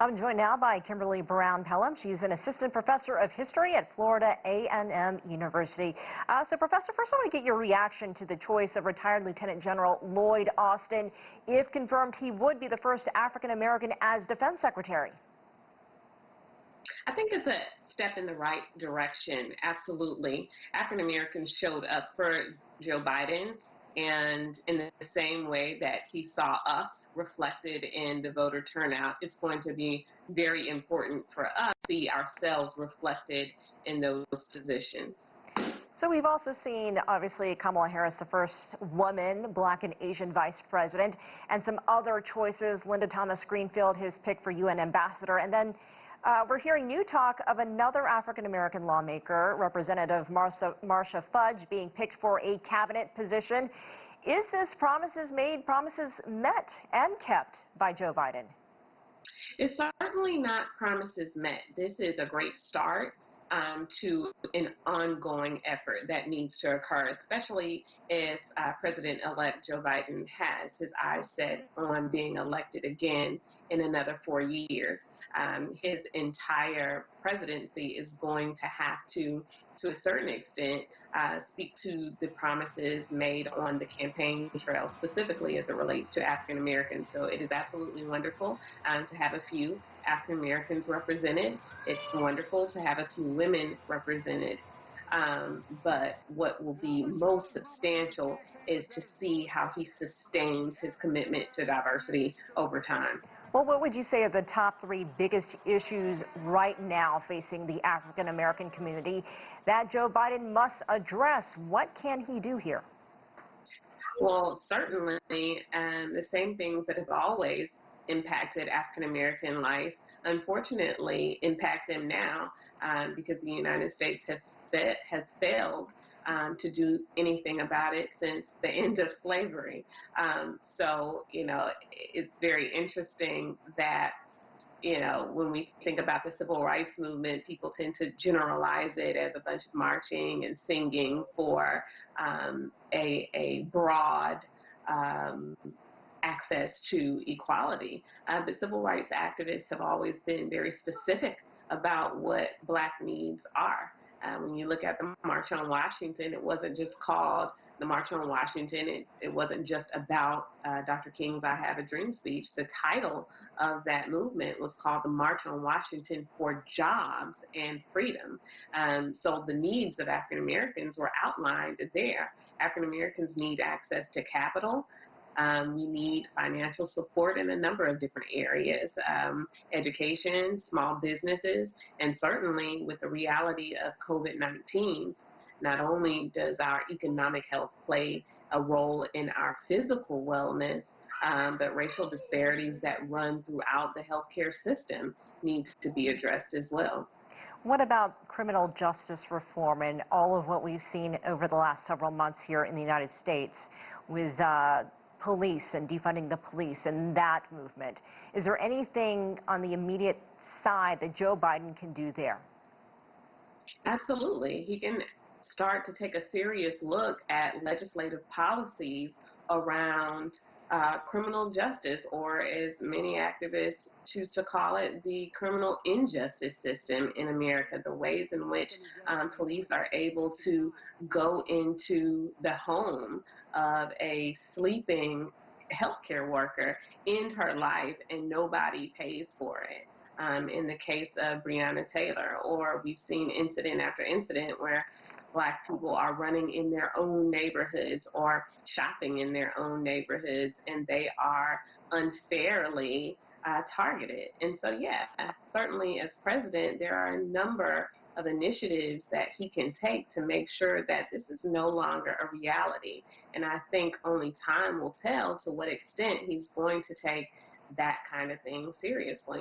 I'm joined now by Kimberly Brown Pellum. She's an assistant professor of history at Florida A&M University. Professor, first I want to get your reaction to the choice of retired Lieutenant General Lloyd Austin. If confirmed, he would be the first African American as defense secretary. I think it's a step in the right direction, absolutely. African Americans showed up for Joe Biden, and in the same way that he saw us reflected in the voter turnout, it's going to be very important for us to see ourselves reflected in those positions. So we've also seen, obviously, Kamala Harris, the first woman, black and Asian vice president, and some other choices. Linda Thomas Greenfield, his pick for UN ambassador. And then we're hearing new talk of another African-American lawmaker, Representative Marcia Fudge, being picked for a cabinet position. Is this promises made, promises met and kept by Joe Biden? It's certainly not promises met. This is a great start to an ongoing effort that needs to occur, especially if President-elect Joe Biden has his eyes set on being elected again in another 4 years. His entire presidency is going to have to a certain extent, speak to the promises made on the campaign trail, specifically as it relates to African Americans. So it is absolutely wonderful to have a few African Americans represented. It's wonderful to have a few women represented. But what will be most substantial is to see how he sustains his commitment to diversity over time. Well, what would you say are the top three biggest issues right now facing the African American community that Joe Biden must address? What can he do here? Well, certainly the same things that have always impacted African American life, unfortunately, impact them now because the United States has failed to do anything about it since the end of slavery. So, it's very interesting that, when we think about the civil rights movement, people tend to generalize it as a bunch of marching and singing for a broad access to equality. But civil rights activists have always been very specific about what black needs are. When you look at the March on Washington, it wasn't just called the March on Washington. It wasn't just about Dr. King's I Have a Dream speech. The title of that movement was called the March on Washington for Jobs and Freedom. So the needs of African Americans were outlined there. African Americans need access to capital. We need financial support in a number of different areas, education, small businesses, and certainly with the reality of COVID-19, not only does our economic health play a role in our physical wellness, but racial disparities that run throughout the healthcare system needs to be addressed as well. What about criminal justice reform and all of what we've seen over the last several months here in the United States with police and defunding the police and that movement? Is there anything on the immediate side that Joe Biden can do there? Absolutely. He can start to take a serious look at legislative policies around criminal justice, or as many activists choose to call it, the criminal injustice system in America, the ways in which police are able to go into the home of a sleeping healthcare worker, end her life, and nobody pays for it. In the case of Breonna Taylor, or we've seen incident after incident where black people are running in their own neighborhoods or shopping in their own neighborhoods, and they are unfairly targeted. And so, yeah, certainly as president, there are a number of initiatives that he can take to make sure that this is no longer a reality. And I think only time will tell to what extent he's going to take that kind of thing seriously.